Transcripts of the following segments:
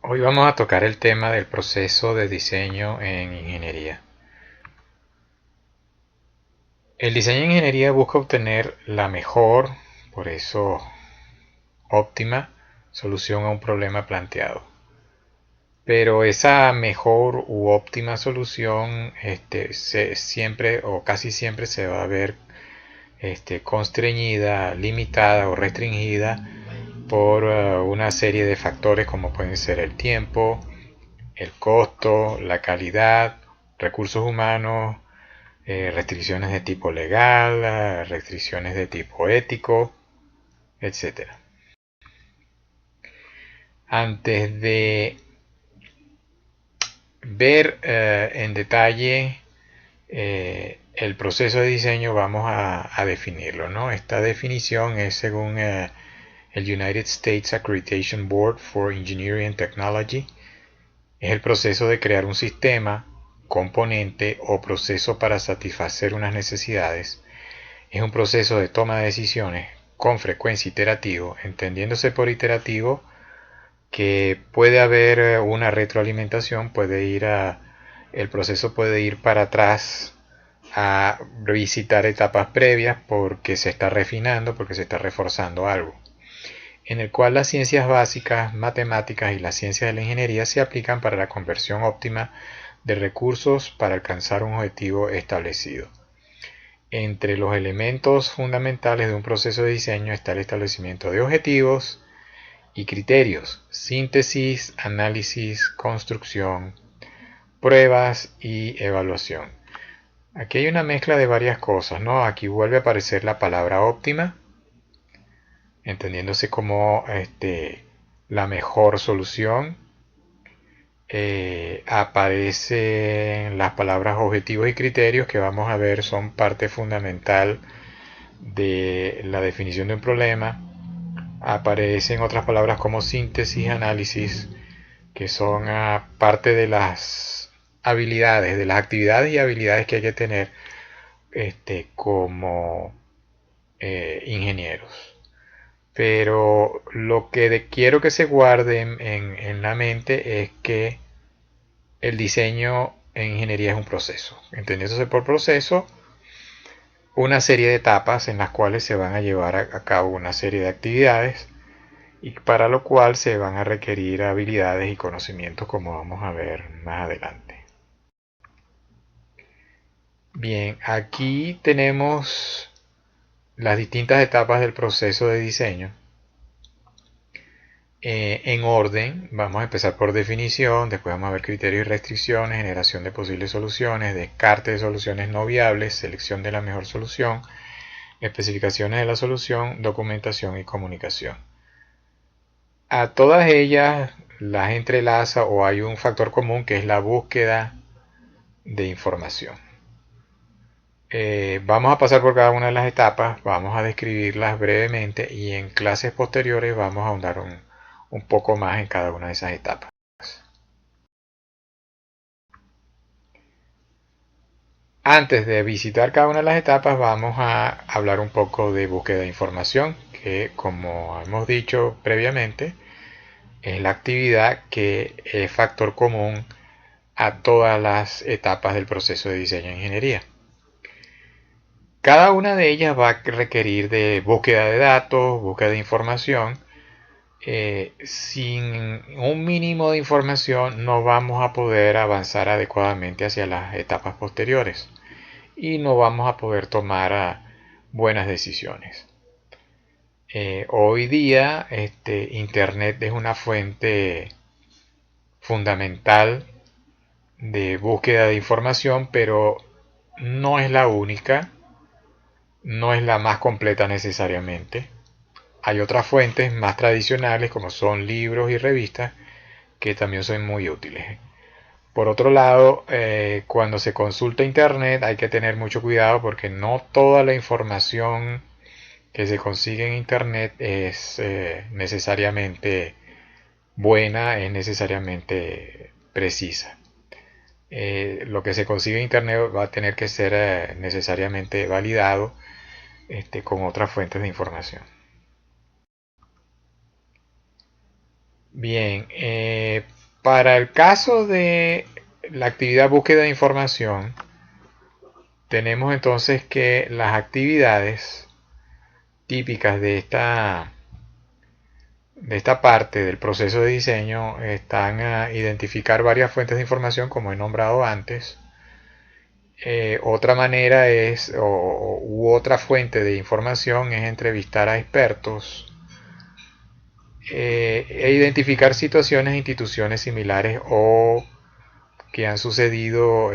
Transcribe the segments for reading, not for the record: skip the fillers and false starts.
Hoy vamos a tocar el tema del proceso de diseño en ingeniería. El diseño en ingeniería busca obtener la mejor, por eso óptima, solución a un problema planteado. Pero esa mejor u óptima solución siempre o casi siempre se va a ver constreñida, limitada o restringida por una serie de factores como pueden ser el tiempo, el costo, la calidad, recursos humanos, restricciones de tipo legal, restricciones de tipo ético, etcétera. Antes de ver en detalle el proceso de diseño, vamos a definirlo, ¿no? Esta definición es según el United States Accreditation Board for Engineering and Technology. Es el proceso de crear un sistema, componente o proceso para satisfacer unas necesidades. Es un proceso de toma de decisiones con frecuencia iterativo, entendiéndose por iterativo que puede haber una retroalimentación, el proceso puede ir para atrás a revisitar etapas previas porque se está refinando, porque se está reforzando algo, en el cual las ciencias básicas, matemáticas y las ciencias de la ingeniería se aplican para la conversión óptima de recursos para alcanzar un objetivo establecido. Entre los elementos fundamentales de un proceso de diseño está el establecimiento de objetivos y criterios, síntesis, análisis, construcción, pruebas y evaluación. Aquí hay una mezcla de varias cosas, ¿no? Aquí vuelve a aparecer la palabra óptima, entendiéndose como la mejor solución. Aparecen las palabras objetivos y criterios que vamos a ver son parte fundamental de la definición de un problema. Aparecen otras palabras como síntesis, análisis, que son parte de las habilidades, de las actividades y habilidades que hay que tener como ingenieros. Pero lo que quiero que se guarde en la mente es que el diseño en ingeniería es un proceso. Entendiéndose por proceso, una serie de etapas en las cuales se van a llevar a cabo una serie de actividades y para lo cual se van a requerir habilidades y conocimientos como vamos a ver más adelante. Bien, aquí tenemos las distintas etapas del proceso de diseño. En orden, vamos a empezar por definición, después vamos a ver criterios y restricciones, generación de posibles soluciones, descarte de soluciones no viables, selección de la mejor solución, especificaciones de la solución, documentación y comunicación. A todas ellas las entrelaza o hay un factor común que es la búsqueda de información. Vamos a pasar por cada una de las etapas, vamos a describirlas brevemente y en clases posteriores vamos a ahondar un poco más en cada una de esas etapas. Antes de visitar cada una de las etapas vamos a hablar un poco de búsqueda de información, que como hemos dicho previamente, es la actividad que es factor común a todas las etapas del proceso de diseño de ingeniería. Cada una de ellas va a requerir de búsqueda de datos, búsqueda de información. Sin un mínimo de información no vamos a poder avanzar adecuadamente hacia las etapas posteriores y no vamos a poder tomar buenas decisiones. Hoy día Internet es una fuente fundamental de búsqueda de información, pero no es la única, no es la más completa necesariamente. Hay otras fuentes más tradicionales como son libros y revistas que también son muy útiles. Por otro lado, cuando se consulta internet hay que tener mucho cuidado porque no toda la información que se consigue en internet es necesariamente buena, es necesariamente precisa. Lo que se consigue en internet va a tener que ser necesariamente validado con otras fuentes de información. Bien, para el caso de la actividad búsqueda de información, tenemos entonces que las actividades típicas de esta parte del proceso de diseño están a identificar varias fuentes de información, como he nombrado antes. Otra manera es, u otra fuente de información es entrevistar a expertos e identificar situaciones e instituciones similares o que han sucedido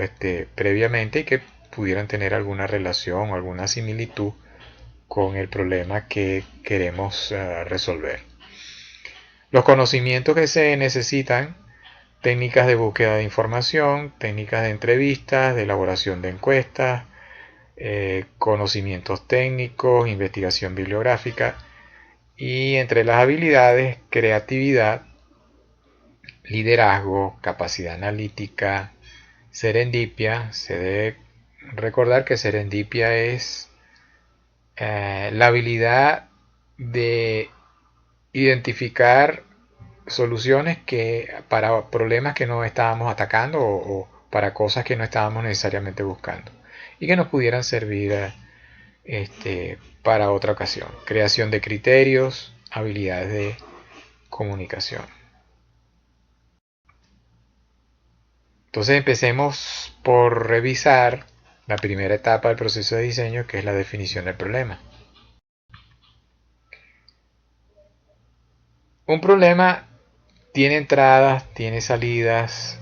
previamente y que pudieran tener alguna relación o alguna similitud con el problema que queremos resolver. Los conocimientos que se necesitan: técnicas de búsqueda de información, técnicas de entrevistas, de elaboración de encuestas, conocimientos técnicos, investigación bibliográfica, y entre las habilidades, creatividad, liderazgo, capacidad analítica, serendipia. Se debe recordar que serendipia es la habilidad de identificar soluciones para problemas que no estábamos atacando o para cosas que no estábamos necesariamente buscando y que nos pudieran servir para otra ocasión. Creación de criterios, habilidades de comunicación. Entonces empecemos por revisar la primera etapa del proceso de diseño, que es la definición del problema. Un problema tiene entradas, tiene salidas,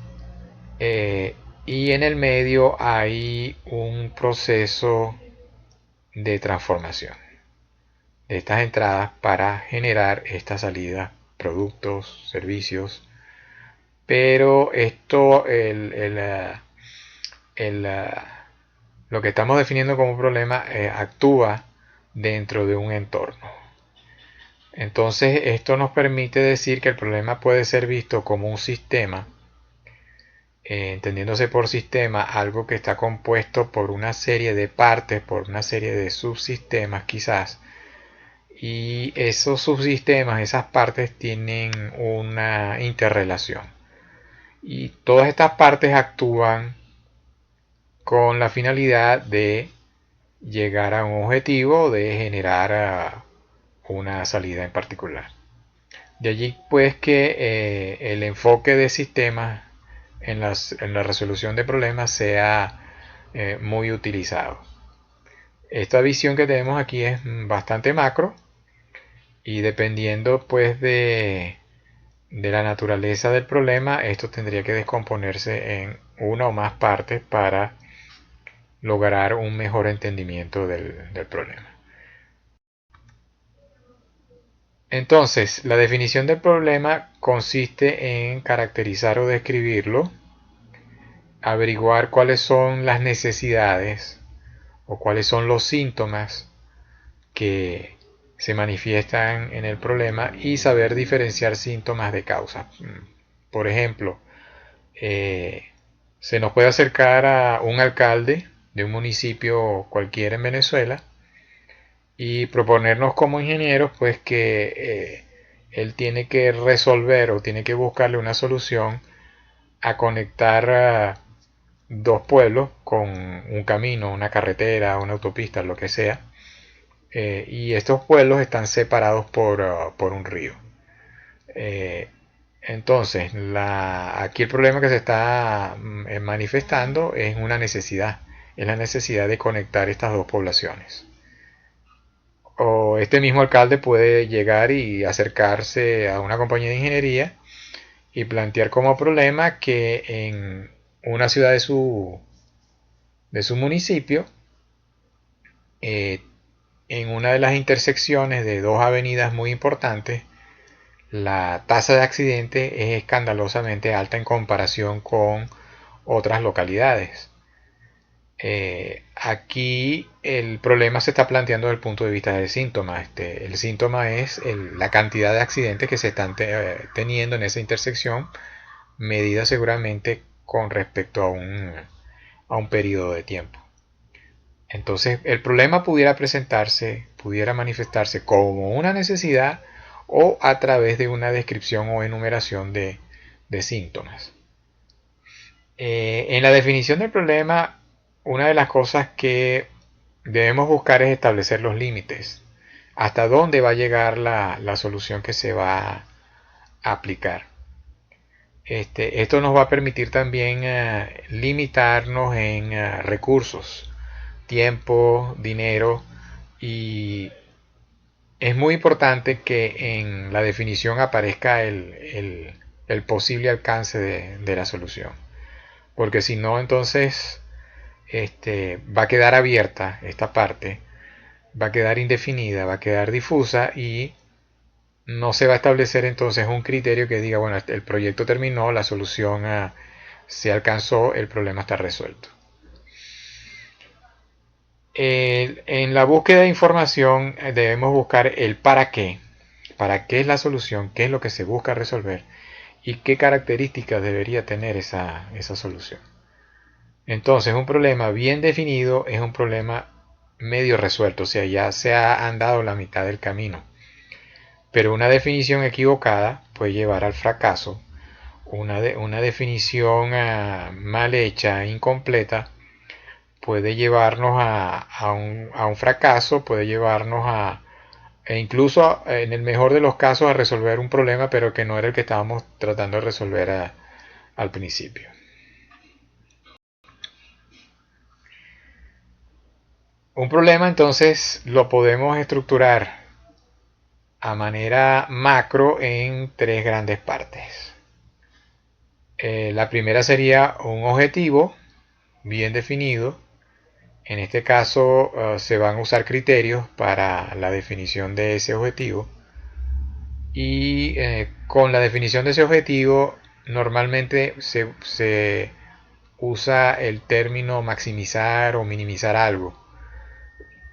y en el medio hay un proceso de transformación de estas entradas para generar esta salida, productos, servicios. Pero esto, lo que estamos definiendo como problema, actúa dentro de un entorno. Entonces esto nos permite decir que el problema puede ser visto como un sistema, entendiéndose por sistema algo que está compuesto por una serie de partes, por una serie de subsistemas quizás, y esos subsistemas, esas partes tienen una interrelación y todas estas partes actúan con la finalidad de llegar a un objetivo, de generar una salida en particular. De allí pues que el enfoque de sistemas en la resolución de problemas sea muy utilizado. Esta visión que tenemos aquí es bastante macro y dependiendo pues de la naturaleza del problema, esto tendría que descomponerse en una o más partes para lograr un mejor entendimiento del problema. Entonces, la definición del problema consiste en caracterizar o describirlo, averiguar cuáles son las necesidades o cuáles son los síntomas que se manifiestan en el problema y saber diferenciar síntomas de causa. Por ejemplo, se nos puede acercar a un alcalde de un municipio cualquiera en Venezuela y proponernos como ingenieros pues que él tiene que resolver o tiene que buscarle una solución a conectar dos pueblos con un camino, una carretera, una autopista, lo que sea, y estos pueblos están separados por un río. Entonces, aquí el problema que se está manifestando es una necesidad, es la necesidad de conectar estas dos poblaciones. O este mismo alcalde puede llegar y acercarse a una compañía de ingeniería y plantear como problema que en una ciudad de su municipio, en una de las intersecciones de dos avenidas muy importantes, la tasa de accidentes es escandalosamente alta en comparación con otras localidades. Aquí el problema se está planteando desde el punto de vista del síntoma. El síntoma es la cantidad de accidentes que se están teniendo en esa intersección, medida seguramente con respecto a un periodo de tiempo. Entonces el problema pudiera manifestarse como una necesidad o a través de una descripción o enumeración de síntomas. En la definición del problema, una de las cosas que debemos buscar es establecer los límites. Hasta dónde va a llegar la solución que se va a aplicar. Esto nos va a permitir también limitarnos en recursos, tiempo, dinero, y es muy importante que en la definición aparezca el posible alcance de la solución. Porque si no, entonces va a quedar abierta esta parte, va a quedar indefinida, va a quedar difusa y no se va a establecer entonces un criterio que diga, bueno, el proyecto terminó, la solución se alcanzó, el problema está resuelto. En la búsqueda de información debemos buscar el para qué es la solución, qué es lo que se busca resolver y qué características debería tener esa solución. Entonces, un problema bien definido es un problema medio resuelto, o sea, ya se ha andado la mitad del camino. Pero una definición equivocada puede llevar al fracaso. Una definición mal hecha, incompleta, puede llevarnos a un fracaso, puede llevarnos e incluso en el mejor de los casos a resolver un problema, pero que no era el que estábamos tratando de resolver al principio. Un problema entonces lo podemos estructurar a manera macro en tres grandes partes. La primera sería un objetivo bien definido. En este caso se van a usar criterios para la definición de ese objetivo. Y con la definición de ese objetivo normalmente se usa el término maximizar o minimizar algo.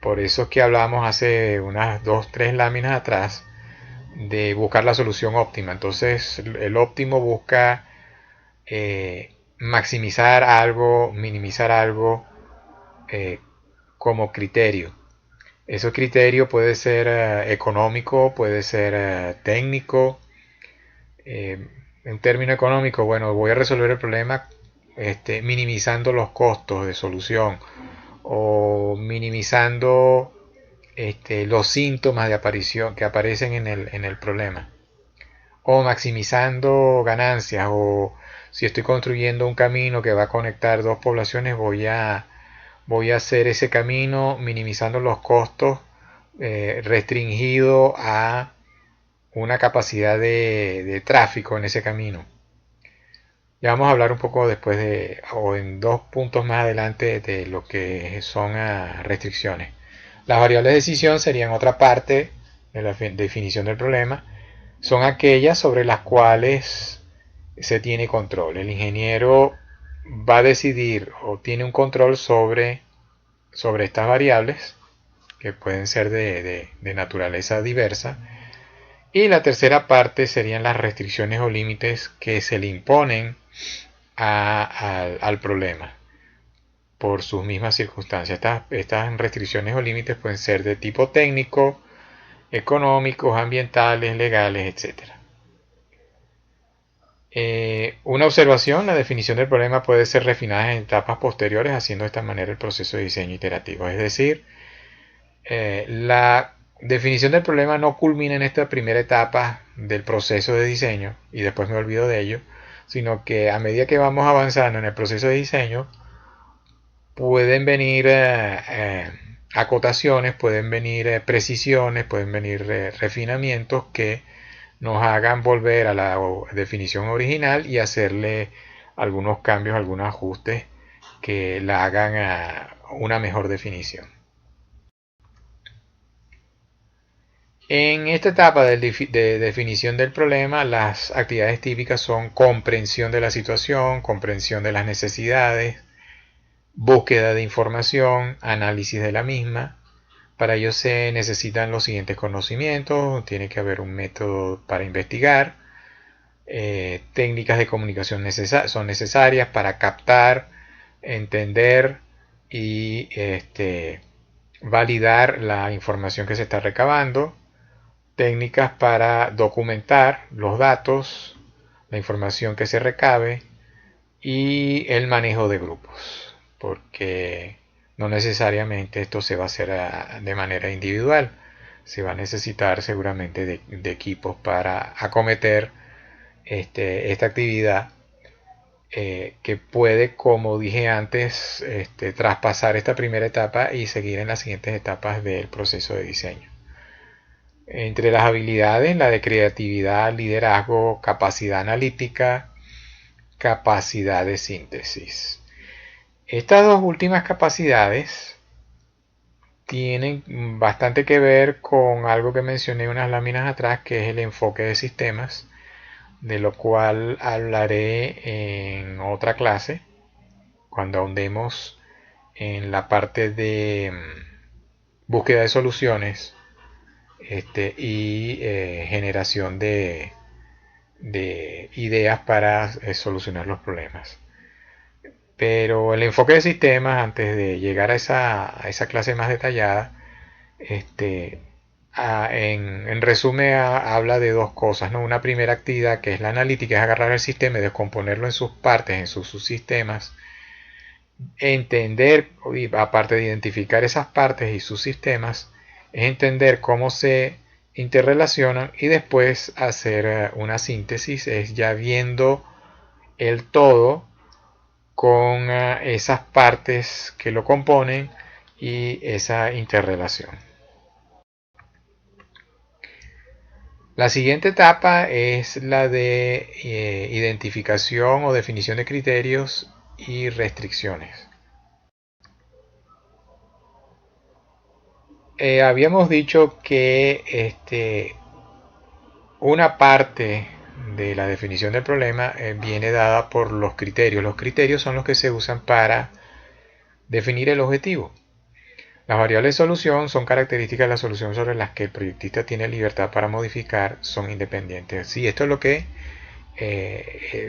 Por eso es que hablamos hace unas 2-3 láminas atrás de buscar la solución óptima. Entonces el óptimo busca maximizar algo, minimizar algo como criterio. Ese criterio puede ser económico, puede ser técnico. En términos económicos, bueno, voy a resolver el problema minimizando los costos de solución o minimizando los síntomas de aparición que aparecen en el problema, o maximizando ganancias, o si estoy construyendo un camino que va a conectar dos poblaciones, voy a hacer ese camino minimizando los costos, restringido a una capacidad de tráfico en ese camino. Ya vamos a hablar un poco después o en 2 puntos más adelante de lo que son restricciones. Las variables de decisión serían otra parte de la definición del problema. Son aquellas sobre las cuales se tiene control. El ingeniero va a decidir o tiene un control sobre estas variables, que pueden ser de naturaleza diversa. Y la tercera parte serían las restricciones o límites que se le imponen al problema por sus mismas circunstancias. Estas restricciones o límites pueden ser de tipo técnico, económicos, ambientales, legales, etc. Una observación: la definición del problema puede ser refinada en etapas posteriores, haciendo de esta manera el proceso de diseño iterativo. Es decir, la definición del problema no culmina en esta primera etapa del proceso de diseño y después me olvido de ello, sino que a medida que vamos avanzando en el proceso de diseño pueden venir acotaciones, pueden venir precisiones, pueden venir refinamientos que nos hagan volver a la definición original y hacerle algunos cambios, algunos ajustes que la hagan a una mejor definición. En esta etapa de definición del problema, las actividades típicas son comprensión de la situación, comprensión de las necesidades, búsqueda de información, análisis de la misma. Para ello se necesitan los siguientes conocimientos: tiene que haber un método para investigar, técnicas de comunicación son necesarias para captar, entender y validar la información que se está recabando, técnicas para documentar los datos, la información que se recabe y el manejo de grupos, porque no necesariamente esto se va a hacer de manera individual. Se va a necesitar seguramente de equipos para acometer esta actividad que puede, como dije antes, traspasar esta primera etapa y seguir en las siguientes etapas del proceso de diseño. Entre las habilidades, la de creatividad, liderazgo, capacidad analítica, capacidad de síntesis. Estas dos últimas capacidades tienen bastante que ver con algo que mencioné unas láminas atrás, que es el enfoque de sistemas, de lo cual hablaré en otra clase, cuando ahondemos en la parte de búsqueda de soluciones y generación de ideas para solucionar los problemas. Pero el enfoque de sistemas, antes de llegar a esa clase más detallada, en resumen habla de dos cosas, ¿no? Una primera actividad, que es la analítica, es agarrar el sistema y descomponerlo en sus partes, en sus subsistemas, entender, aparte de identificar esas partes y sus sistemas, es entender cómo se interrelacionan y después hacer una síntesis, es ya viendo el todo con esas partes que lo componen y esa interrelación. La siguiente etapa es la de identificación o definición de criterios y restricciones. Habíamos dicho que una parte de la definición del problema viene dada por los criterios. Los criterios son los que se usan para definir el objetivo. Las variables de solución son características de la solución sobre las que el proyectista tiene libertad para modificar, son independientes. Sí, esto es lo que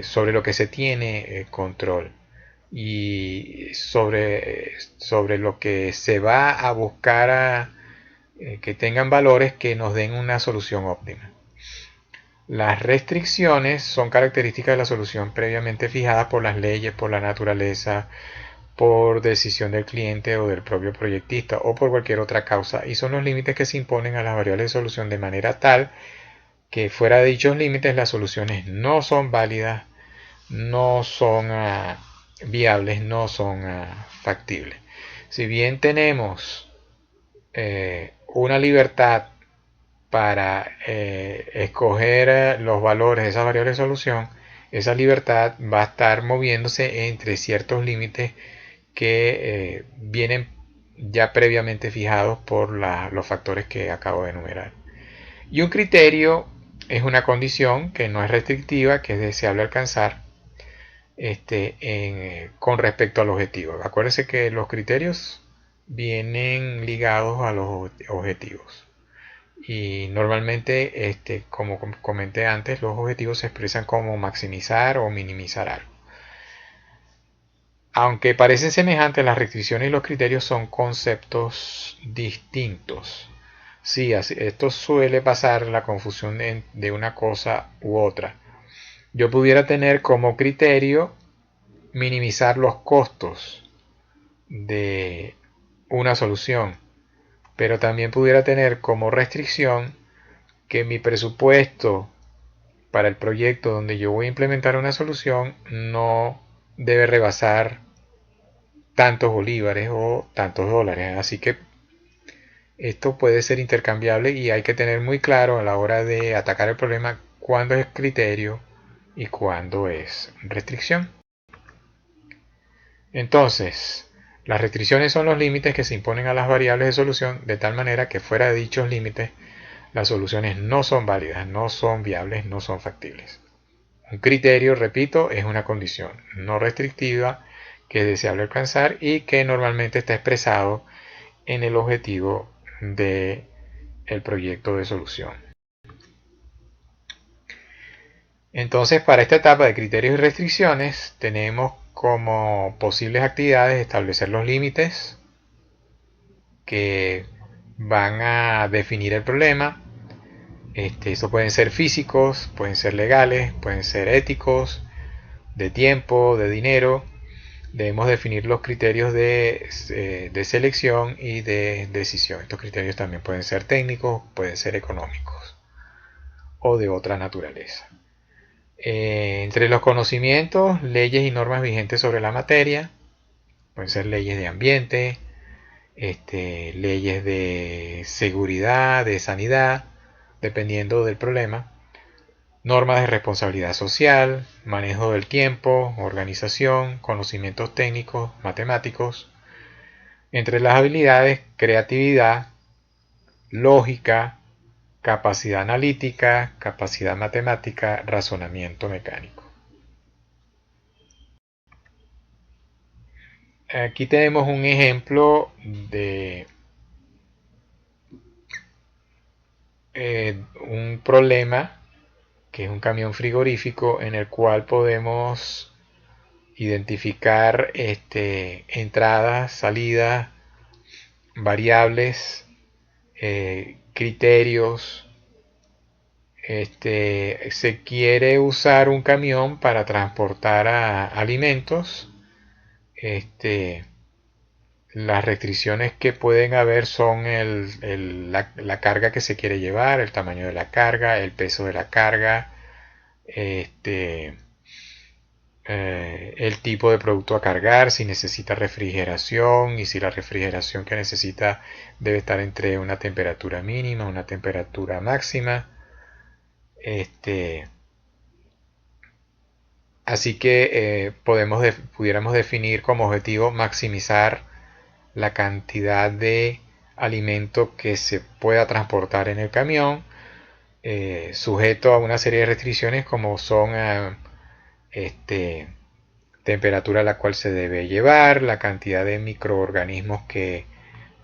sobre lo que se tiene control, y sobre lo que se va a buscar que tengan valores que nos den una solución óptima. Las restricciones son características de la solución previamente fijadas por las leyes, por la naturaleza, por decisión del cliente o del propio proyectista o por cualquier otra causa, y son los límites que se imponen a las variables de solución de manera tal que fuera de dichos límites las soluciones no son válidas, no son viables, no son factibles. Si bien tenemos una libertad para escoger los valores de esa variable de solución, esa libertad va a estar moviéndose entre ciertos límites que vienen ya previamente fijados por los factores que acabo de enumerar. Y un criterio es una condición que no es restrictiva, que es deseable alcanzar con respecto al objetivo. Acuérdense que los criterios vienen ligados a los objetivos. Y normalmente, como comenté antes, los objetivos se expresan como maximizar o minimizar algo. Aunque parecen semejantes, las restricciones y los criterios son conceptos distintos. Sí, esto suele pasar, la confusión de una cosa u otra. Yo pudiera tener como criterio minimizar los costos de una solución, pero también pudiera tener como restricción que mi presupuesto para el proyecto donde yo voy a implementar una solución no debe rebasar tantos bolívares o tantos dólares. Así que esto puede ser intercambiable y hay que tener muy claro a la hora de atacar el problema cuándo es criterio y cuándo es restricción. Entonces, las restricciones son los límites que se imponen a las variables de solución de tal manera que fuera de dichos límites las soluciones no son válidas, no son viables, no son factibles. Un criterio, repito, es una condición no restrictiva que es deseable alcanzar y que normalmente está expresado en el objetivo del proyecto de solución. Entonces, para esta etapa de criterios y restricciones, tenemos como posibles actividades establecer los límites que van a definir el problema, Eso pueden ser físicos, pueden ser legales, pueden ser éticos, de tiempo, de dinero. Debemos definir los criterios de selección y de decisión. Estos criterios también pueden ser técnicos, pueden ser económicos o de otra naturaleza. Entre los conocimientos, leyes y normas vigentes sobre la materia, pueden ser leyes de ambiente, leyes de seguridad, de sanidad, dependiendo del problema, normas de responsabilidad social, manejo del tiempo, organización, conocimientos técnicos, matemáticos. Entre las habilidades, creatividad, lógica, capacidad analítica, capacidad matemática, razonamiento mecánico. Aquí tenemos un ejemplo de un problema que es un camión frigorífico en el cual podemos identificar entradas, salidas, variables, criterios. Se quiere usar un camión para transportar alimentos. Las restricciones que pueden haber son la carga que se quiere llevar, el tamaño de la carga, el peso de la carga, el tipo de producto a cargar, si necesita refrigeración y si la refrigeración que necesita debe estar entre una temperatura mínima, una temperatura máxima. Así que pudiéramos definir como objetivo maximizar la cantidad de alimento que se pueda transportar en el camión, sujeto a una serie de restricciones como son temperatura a la cual se debe llevar, la cantidad de microorganismos que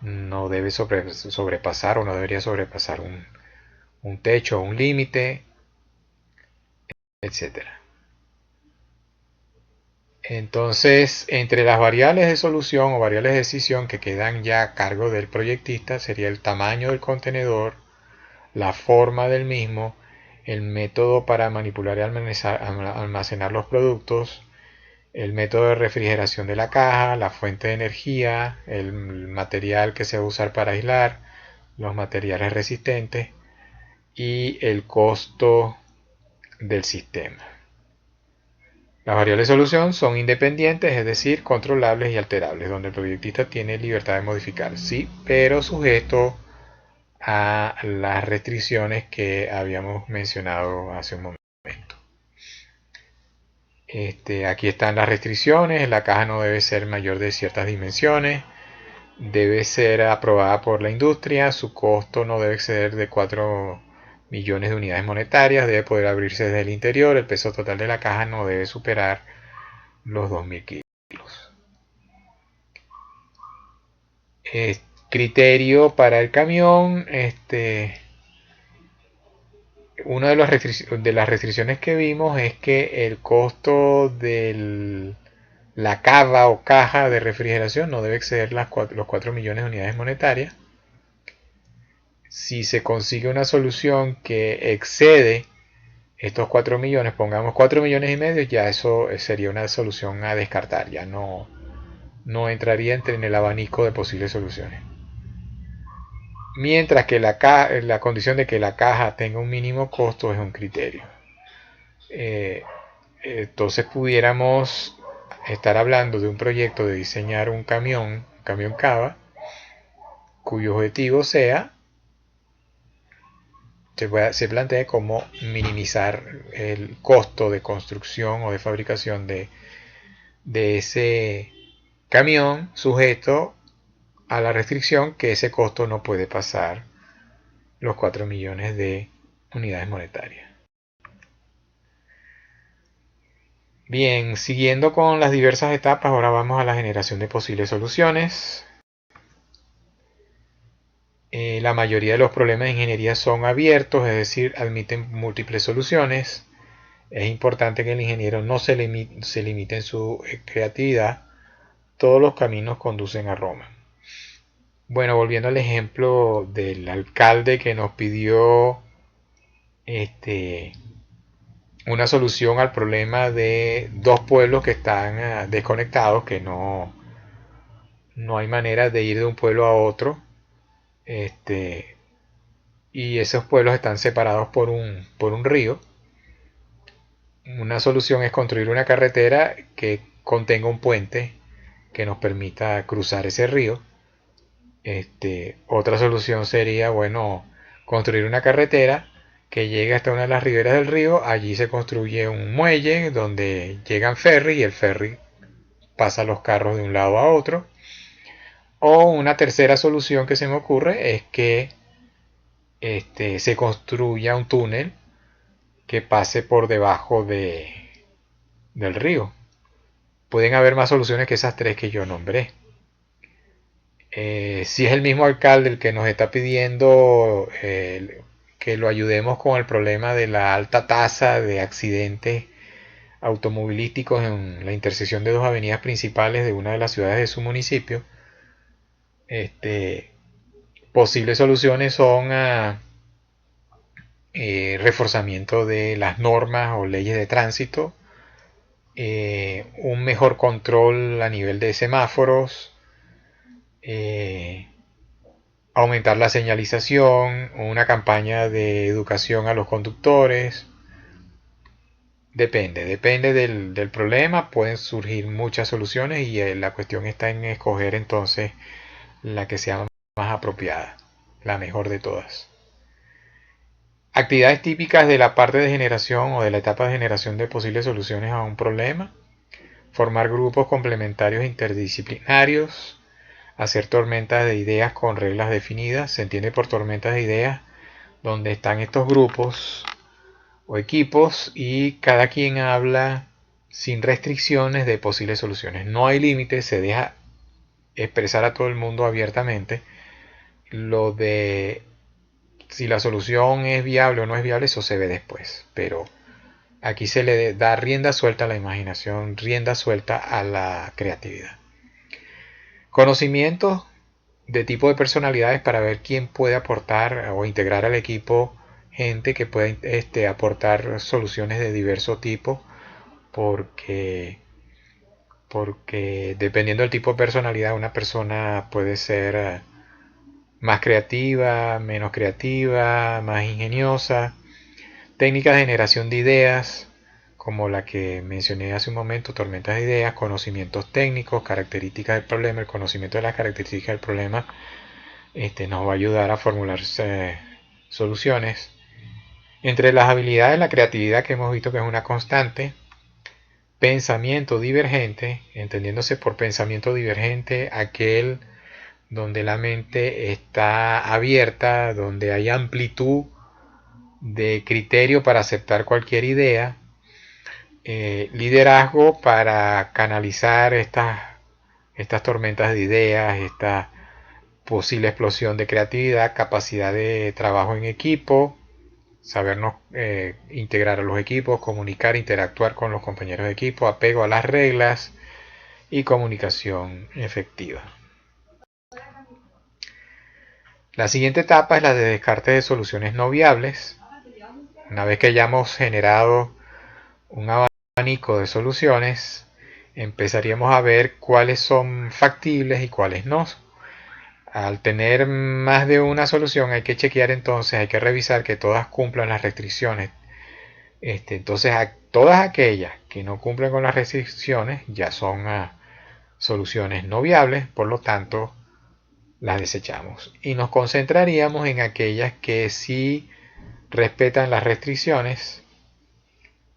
no debe sobrepasar o no debería sobrepasar un techo o un límite, etcétera. Entonces, entre las variables de solución o variables de decisión que quedan ya a cargo del proyectista sería el tamaño del contenedor, la forma del mismo, el método para manipular y almacenar los productos, el método de refrigeración de la caja, la fuente de energía, el material que se va a usar para aislar, los materiales resistentes y el costo del sistema. Las variables de solución son independientes, es decir, controlables y alterables, donde el proyectista tiene libertad de modificar, sí, pero sujeto a las restricciones que habíamos mencionado hace un momento. Aquí están las restricciones. La caja no debe ser mayor de ciertas dimensiones, debe ser aprobada por la industria, su costo no debe exceder de 4 millones de unidades monetarias, debe poder abrirse desde el interior, el peso total de la caja no debe superar los 2000 kilos. Criterio para el camión. Una de las restricciones que vimos es que el costo de la cava o caja de refrigeración no debe exceder los 4 millones de unidades monetarias. Si se consigue una solución que excede estos 4 millones, pongamos 4 millones y medio, ya eso sería una solución a descartar, ya no entraría en el abanico de posibles soluciones. Mientras que la condición de que la caja tenga un mínimo costo es un criterio. Entonces pudiéramos estar hablando de un proyecto de diseñar un camión cava, cuyo objetivo se plantee como minimizar el costo de construcción o de fabricación de ese camión, sujeto a la restricción que ese costo no puede pasar los 4 millones de unidades monetarias. Bien, siguiendo con las diversas etapas, ahora vamos a la generación de posibles soluciones. La mayoría de los problemas de ingeniería son abiertos, es decir, admiten múltiples soluciones. Es importante que el ingeniero no se limite en su creatividad. Todos los caminos conducen a Roma. Bueno, volviendo al ejemplo del alcalde que nos pidió una solución al problema de dos pueblos que están desconectados, que no hay manera de ir de un pueblo a otro, y esos pueblos están separados por un río. Una solución es construir una carretera que contenga un puente que nos permita cruzar ese río. Otra solución sería, bueno, construir una carretera que llegue hasta una de las riberas del río. Allí se construye un muelle donde llegan ferry y el ferry pasa los carros de un lado a otro. O una tercera solución que se me ocurre es que se construya un túnel que pase por debajo del río. Pueden haber más soluciones que esas tres que yo nombré. Si es el mismo alcalde el que nos está pidiendo que lo ayudemos con el problema de la alta tasa de accidentes automovilísticos en la intersección de dos avenidas principales de una de las ciudades de su municipio, posibles soluciones son reforzamiento de las normas o leyes de tránsito, un mejor control a nivel de semáforos, aumentar la señalización, una campaña de educación a los conductores. Depende del problema, pueden surgir muchas soluciones y la cuestión está en escoger entonces la que sea más apropiada, la mejor de todas. Actividades típicas de la parte de generación o de la etapa de generación de posibles soluciones a un problema: formar grupos complementarios interdisciplinarios, hacer tormentas de ideas con reglas definidas. Se entiende por tormentas de ideas donde están estos grupos o equipos y cada quien habla sin restricciones de posibles soluciones. No hay límites, se deja expresar a todo el mundo abiertamente. Lo de si la solución es viable o no es viable, eso se ve después. Pero aquí se le da rienda suelta a la imaginación, rienda suelta a la creatividad. Conocimientos de tipo de personalidades para ver quién puede aportar o integrar al equipo gente que pueda aportar soluciones de diverso tipo, porque dependiendo del tipo de personalidad, una persona puede ser más creativa, menos creativa, más ingeniosa. Técnicas de generación de ideas, como la que mencioné hace un momento: tormentas de ideas, conocimientos técnicos, características del problema. El conocimiento de las características del problema nos va a ayudar a formular soluciones. Entre las habilidades, la creatividad, que hemos visto que es una constante. Pensamiento divergente, entendiéndose por pensamiento divergente aquel donde la mente está abierta, donde hay amplitud de criterio para aceptar cualquier idea. Liderazgo para canalizar estas tormentas de ideas, esta posible explosión de creatividad. Capacidad de trabajo en equipo, sabernos integrar a los equipos, comunicar, interactuar con los compañeros de equipo, apego a las reglas y comunicación efectiva. La siguiente etapa es la de descarte de soluciones no viables. Una vez que hayamos generado un abanico de soluciones, empezaríamos a ver cuáles son factibles y cuáles no. Al tener más de una solución hay que chequear, entonces hay que revisar que todas cumplan las restricciones. Entonces todas aquellas que no cumplen con las restricciones ya son soluciones no viables, por lo tanto las desechamos y nos concentraríamos en aquellas que sí respetan las restricciones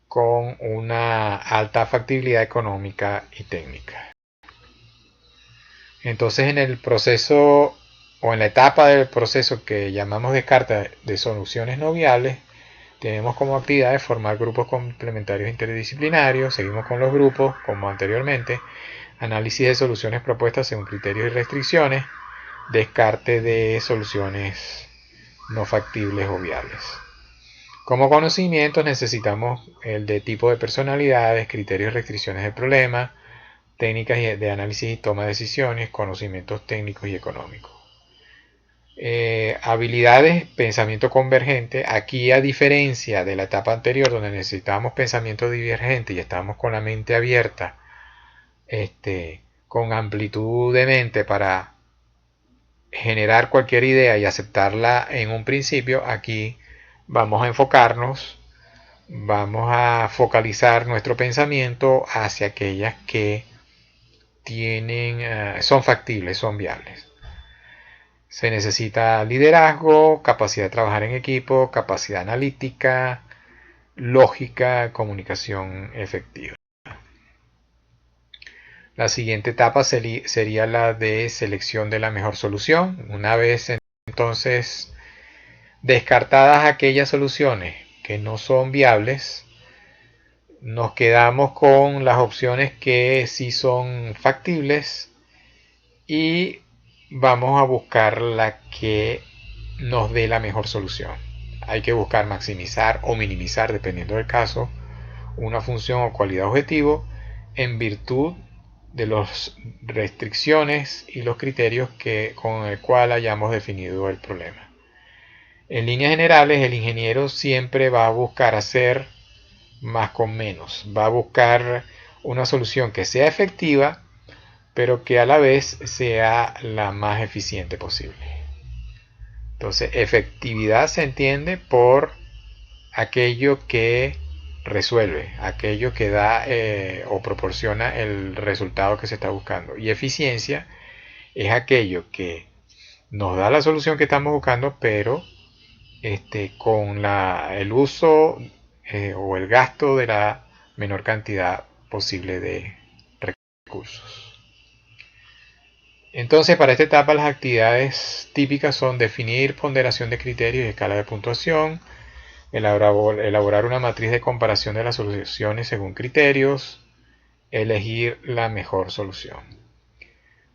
con una alta factibilidad económica y técnica. Entonces, en el proceso o en la etapa del proceso que llamamos descarte de soluciones no viables, tenemos como actividad formar grupos complementarios interdisciplinarios. Seguimos con los grupos como anteriormente: análisis de soluciones propuestas según criterios y restricciones, descarte de soluciones no factibles o viables. Como conocimientos necesitamos el de tipo de personalidades, criterios y restricciones del problema, técnicas de análisis y toma de decisiones, conocimientos técnicos y económicos. Habilidades, pensamiento convergente. Aquí, a diferencia de la etapa anterior donde necesitábamos pensamiento divergente y estábamos con la mente abierta, con amplitud de mente para generar cualquier idea y aceptarla en un principio, aquí vamos a enfocarnos, vamos a focalizar nuestro pensamiento hacia aquellas que son factibles, son viables. Se necesita liderazgo, capacidad de trabajar en equipo, capacidad analítica, lógica, comunicación efectiva. La siguiente etapa sería la de selección de la mejor solución. Una vez entonces descartadas aquellas soluciones que no son viables, nos quedamos con las opciones que sí son factibles y vamos a buscar la que nos dé la mejor solución. Hay que buscar maximizar o minimizar, dependiendo del caso, una función o cualidad objetivo en virtud de las restricciones y los criterios con el cual hayamos definido el problema. En líneas generales, el ingeniero siempre va a buscar hacer más con menos. Va a buscar una solución que sea efectiva, pero que a la vez sea la más eficiente posible. Entonces, efectividad se entiende por aquello que resuelve, aquello que da o proporciona el resultado que se está buscando. Y eficiencia es aquello que nos da la solución que estamos buscando, pero con el uso o el gasto de la menor cantidad posible de recursos. Entonces, para esta etapa las actividades típicas son definir ponderación de criterios y escala de puntuación, elaborar una matriz de comparación de las soluciones según criterios, elegir la mejor solución.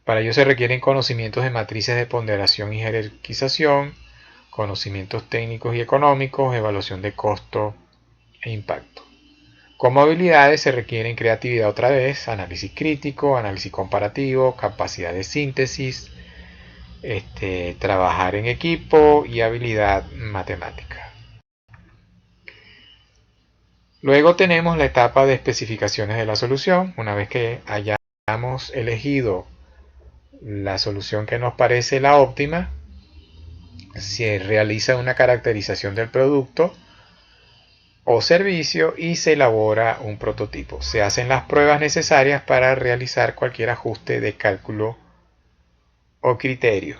Para ello se requieren conocimientos de matrices de ponderación y jerarquización, conocimientos técnicos y económicos, evaluación de costo e impacto. Como habilidades se requieren creatividad otra vez, análisis crítico, análisis comparativo, capacidad de síntesis, trabajar en equipo y habilidad matemática. Luego tenemos la etapa de especificaciones de la solución. Una vez que hayamos elegido la solución que nos parece la óptima, se realiza una caracterización del producto o servicio y se elabora un prototipo. Se hacen las pruebas necesarias para realizar cualquier ajuste de cálculo o criterio.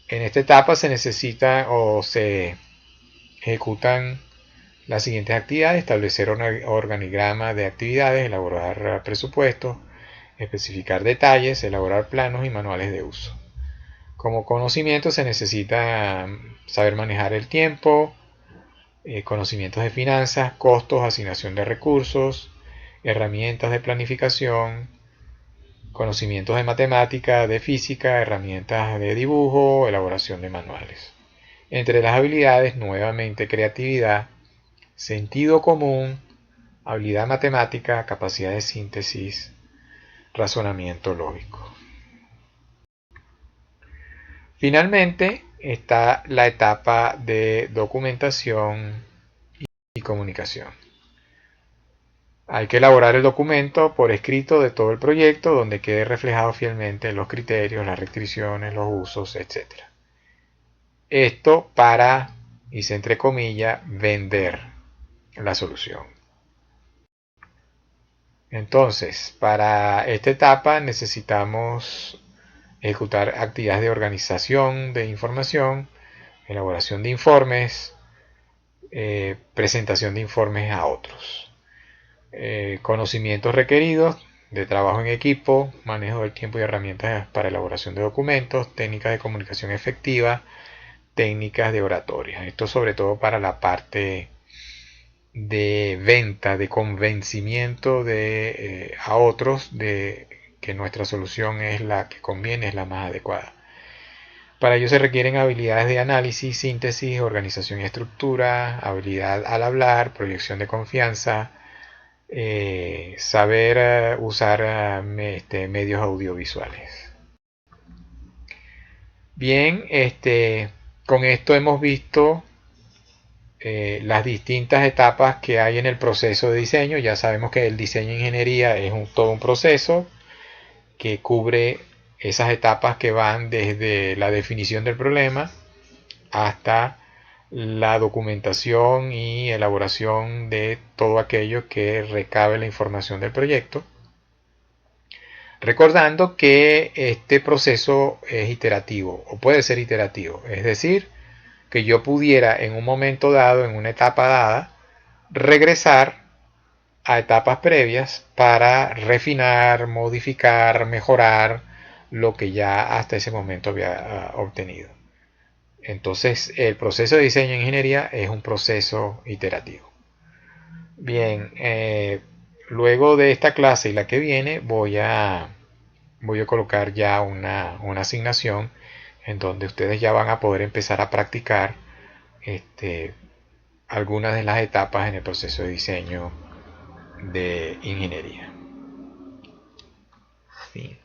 En esta etapa se necesita o se ejecutan las siguientes actividades: establecer un organigrama de actividades, elaborar presupuestos, especificar detalles, elaborar planos y manuales de uso. Como conocimiento se necesita saber manejar el tiempo, conocimientos de finanzas, costos, asignación de recursos, herramientas de planificación, conocimientos de matemática, de física, herramientas de dibujo, elaboración de manuales. Entre las habilidades, nuevamente creatividad, sentido común, habilidad matemática, capacidad de síntesis, razonamiento lógico. Finalmente está la etapa de documentación y comunicación. Hay que elaborar el documento por escrito de todo el proyecto donde quede reflejado fielmente los criterios, las restricciones, los usos, etc. Esto para, hice entre comillas, vender la solución. Entonces, para esta etapa necesitamos ejecutar actividades de organización de información, elaboración de informes, presentación de informes a otros. Conocimientos requeridos de trabajo en equipo, manejo del tiempo y herramientas para elaboración de documentos, técnicas de comunicación efectiva, técnicas de oratoria. Esto sobre todo para la parte de venta, de convencimiento a otros de que nuestra solución es la que conviene, es la más adecuada. Para ello se requieren habilidades de análisis, síntesis, organización y estructura, habilidad al hablar, proyección de confianza, saber usar medios audiovisuales. Bien, con esto hemos visto las distintas etapas que hay en el proceso de diseño. Ya sabemos que el diseño de ingeniería es todo un proceso que cubre esas etapas que van desde la definición del problema hasta la documentación y elaboración de todo aquello que recabe la información del proyecto. Recordando que este proceso es iterativo o puede ser iterativo, es decir, que yo pudiera en un momento dado, en una etapa dada, regresar a etapas previas para refinar, modificar, mejorar lo que ya hasta ese momento había obtenido. Entonces, el proceso de diseño en ingeniería es un proceso iterativo. Bien, luego de esta clase y la que viene voy a colocar ya una asignación en donde ustedes ya van a poder empezar a practicar algunas de las etapas en el proceso de diseño de ingeniería. Sí.